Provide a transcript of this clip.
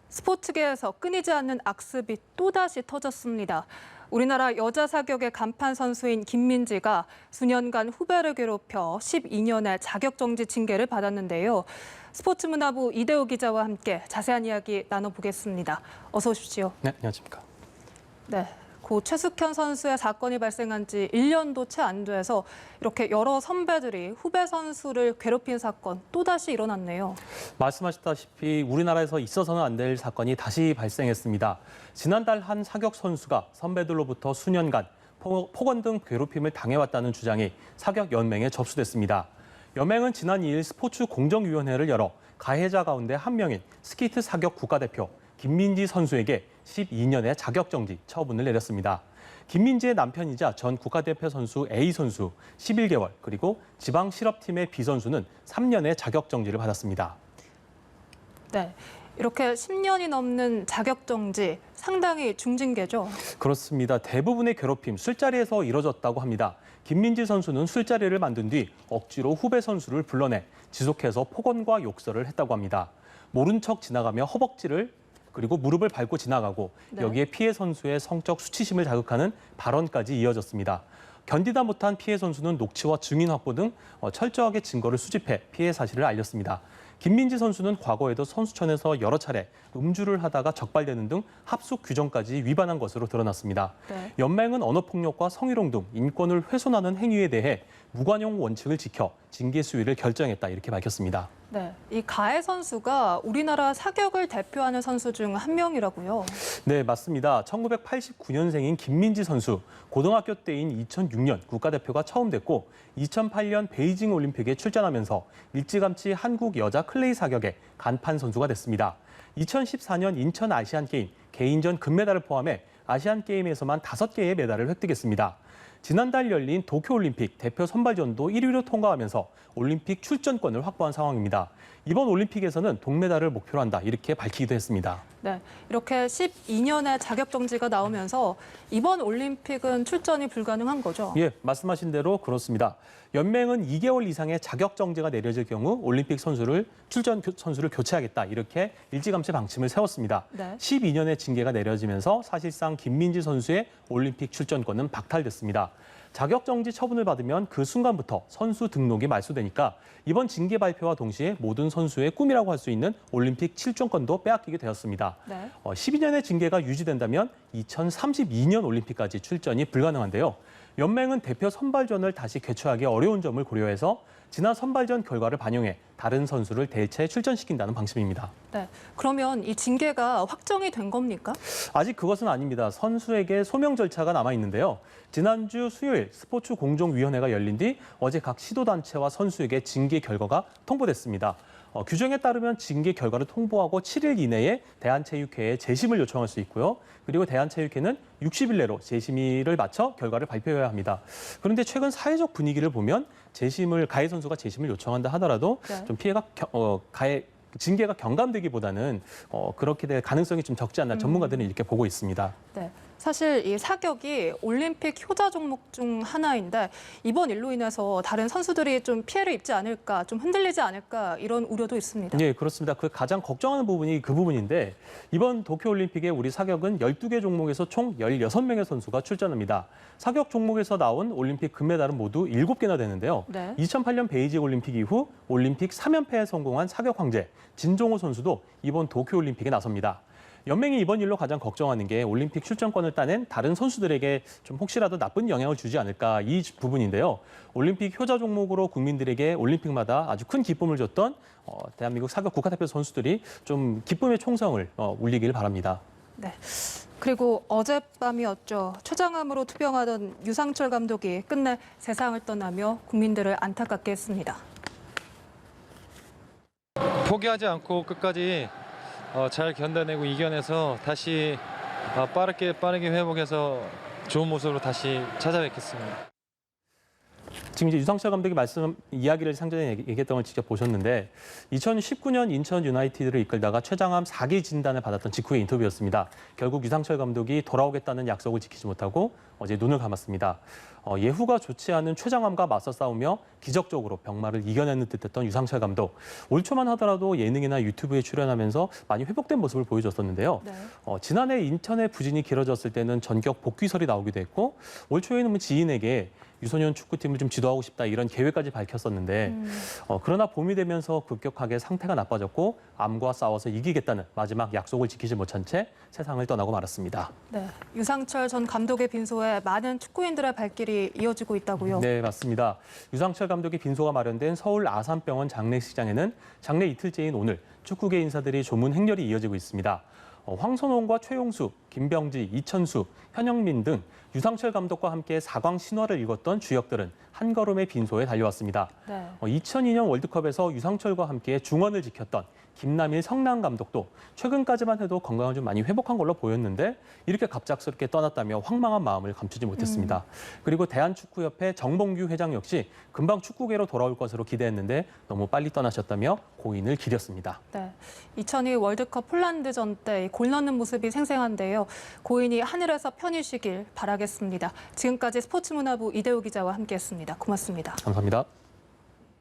스포츠계에서 끊이지 않는 악습이 또다시 터졌습니다. 우리나라 여자 사격의 간판 선수인 김민지가 수년간 후배를 괴롭혀 12년의 자격정지 징계를 받았는데요. 스포츠문화부 이대호 기자와 함께 자세한 이야기 나눠보겠습니다. 어서 오십시오. 네, 안녕하십니까. 네, 고 최숙현 선수의 사건이 발생한 지 1년도 채 안 돼서 이렇게 여러 선배들이 후배 선수를 괴롭힌 사건 또다시 일어났네요. 말씀하셨다시피 우리나라에서 있어서는 안 될 사건이 다시 발생했습니다. 지난달 한 사격 선수가 선배들로부터 수년간 폭언 등 괴롭힘을 당해왔다는 주장이 사격 연맹에 접수됐습니다. 연맹은 지난 2일 스포츠 공정위원회를 열어 가해자 가운데 한 명인 스케이트 사격 국가대표 김민지 선수에게 12년의 자격정지 처분을 내렸습니다. 김민지의 남편이자 전 국가대표 선수 A 선수 11개월, 그리고 지방실업팀의 B 선수는 3년의 자격정지를 받았습니다. 네, 이렇게 10년이 넘는 자격정지, 상당히 중징계죠? 그렇습니다. 대부분의 괴롭힘, 술자리에서 이뤄졌다고 합니다. 김민지 선수는 술자리를 만든 뒤 억지로 후배 선수를 불러내 지속해서 폭언과 욕설을 했다고 합니다. 모른 척 지나가며 허벅지를 그리고 무릎을 밟고 지나가고 여기에 피해 선수의 성적 수치심을 자극하는 발언까지 이어졌습니다. 견디다 못한 피해 선수는 녹취와 증인 확보 등 철저하게 증거를 수집해 피해 사실을 알렸습니다. 김민지 선수는 과거에도 선수촌에서 여러 차례 음주를 하다가 적발되는 등 합숙 규정까지 위반한 것으로 드러났습니다. 네. 연맹은 언어폭력과 성희롱 등 인권을 훼손하는 행위에 대해 무관용 원칙을 지켜 징계 수위를 결정했다, 이렇게 밝혔습니다. 네, 이 가해 선수가 우리나라 사격을 대표하는 선수 중 한 명이라고요? 네, 맞습니다. 1989년생인 김민지 선수, 고등학교 때인 2006년 국가대표가 처음 됐고 2008년 베이징 올림픽에 출전하면서 일찌감치 한국 여자 클레이 사격의 간판 선수가 됐습니다. 2014년 인천 아시안게임 개인전 금메달을 포함해 아시안게임에서만 5개의 메달을 획득했습니다. 지난달 열린 도쿄올림픽 대표 선발전도 1위로 통과하면서 올림픽 출전권을 확보한 상황입니다. 이번 올림픽에서는 동메달을 목표로 한다, 이렇게 밝히기도 했습니다. 네, 이렇게 12년의 자격정지가 나오면서 이번 올림픽은 출전이 불가능한 거죠? 예, 말씀하신 대로 그렇습니다. 연맹은 2개월 이상의 자격정지가 내려질 경우 올림픽 출전 선수를 교체하겠다, 이렇게 일찌감치 방침을 세웠습니다. 네. 12년의 징계가 내려지면서 사실상 김민지 선수의 올림픽 출전권은 박탈됐습니다. 자격정지 처분을 받으면 그 순간부터 선수 등록이 말소되니까 이번 징계 발표와 동시에 모든 선수의 꿈이라고 할 수 있는 올림픽 출전권도 빼앗기게 되었습니다. 네. 12년의 징계가 유지된다면 2032년 올림픽까지 출전이 불가능한데요. 연맹은 대표 선발전을 다시 개최하기 어려운 점을 고려해서 지난 선발전 결과를 반영해 다른 선수를 대체 출전시킨다는 방침입니다. 네, 그러면 이 징계가 확정이 된 겁니까? 아직 그것은 아닙니다. 선수에게 소명 절차가 남아 있는데요. 지난주 수요일 스포츠 공정위원회가 열린 뒤 어제 각 시도단체와 선수에게 징계 결과가 통보됐습니다. 규정에 따르면 징계 결과를 통보하고 7일 이내에 대한체육회에 재심을 요청할 수 있고요. 그리고 대한체육회는 60일 내로 재심의를 마쳐 결과를 발표해야 합니다. 그런데 최근 사회적 분위기를 보면 가해 선수가 재심을 요청한다 하더라도 네. 좀 피해가 징계가 경감되기보다는 그렇게 될 가능성이 좀 적지 않나 전문가들은 이렇게 보고 있습니다. 네, 사실 이 사격이 올림픽 효자 종목 중 하나인데 이번 일로 인해서 다른 선수들이 좀 피해를 입지 않을까, 좀 흔들리지 않을까 이런 우려도 있습니다. 네, 그렇습니다. 그 가장 걱정하는 부분이 그 부분인데 이번 도쿄올림픽에 우리 사격은 12개 종목에서 총 16명의 선수가 출전합니다. 사격 종목에서 나온 올림픽 금메달은 모두 7개나 되는데요. 네. 2008년 베이징 올림픽 이후 올림픽 3연패에 성공한 사격 황제 진종호 선수도 이번 도쿄올림픽에 나섭니다. 연맹이 이번 일로 가장 걱정하는 게 올림픽 출전권을 따낸 다른 선수들에게 좀 혹시라도 나쁜 영향을 주지 않을까, 이 부분인데요. 올림픽 효자 종목으로 국민들에게 올림픽마다 아주 큰 기쁨을 줬던 대한민국 사격 국가대표 선수들이 좀 기쁨의 총성을 울리길 바랍니다. 네. 그리고 어젯밤이었죠. 췌장암으로 투병하던 유상철 감독이 끝내 세상을 떠나며 국민들을 안타깝게 했습니다. 포기하지 않고 끝까지 잘 견뎌내고 이겨내서 다시 빠르게 회복해서 좋은 모습으로 다시 찾아뵙겠습니다. 지금 이제 유상철 감독이 이야기를 상전에 얘기했던 걸 직접 보셨는데 2019년 인천 유나이티드를 이끌다가 췌장암 4기 진단을 받았던 직후의 인터뷰였습니다. 결국 유상철 감독이 돌아오겠다는 약속을 지키지 못하고 어제 눈을 감았습니다. 예후가 좋지 않은 췌장암과 맞서 싸우며 기적적으로 병마를 이겨내는 듯했던 유상철 감독. 올 초만 하더라도 예능이나 유튜브에 출연하면서 많이 회복된 모습을 보여줬었는데요. 네. 지난해 인천의 부진이 길어졌을 때는 전격 복귀설이 나오기도 했고 올 초에는 지인에게 유소년 축구팀을 좀 지도하고 싶다 이런 계획까지 밝혔었는데 그러나 봄이 되면서 급격하게 상태가 나빠졌고 암과 싸워서 이기겠다는 마지막 약속을 지키지 못한 채 세상을 떠나고 말았습니다. 네, 유상철 전 감독의 빈소에 많은 축구인들의 발길이 이어지고 있다고요? 네, 맞습니다. 유상철 감독의 빈소가 마련된 서울 아산병원 장례식장에는 장례 이틀째인 오늘 축구계 인사들이 조문 행렬이 이어지고 있습니다. 황선홍과 최용수, 김병지, 이천수, 현영민 등 유상철 감독과 함께 4광 신화를 읽었던 주역들은 한 걸음의 빈소에 달려왔습니다. 네. 2002년 월드컵에서 유상철과 함께 중원을 지켰던 김남일 성남 감독도 최근까지만 해도 건강을 좀 많이 회복한 걸로 보였는데 이렇게 갑작스럽게 떠났다며 황망한 마음을 감추지 못했습니다. 그리고 대한축구협회 정봉규 회장 역시 금방 축구계로 돌아올 것으로 기대했는데 너무 빨리 떠나셨다며 고인을 기렸습니다. 네, 2002 월드컵 폴란드전 때 골 넣는 모습이 생생한데요. 고인이 하늘에서 편히 쉬길 바라겠습니다. 지금까지 스포츠문화부 이대호 기자와 함께했습니다. 고맙습니다. 감사합니다.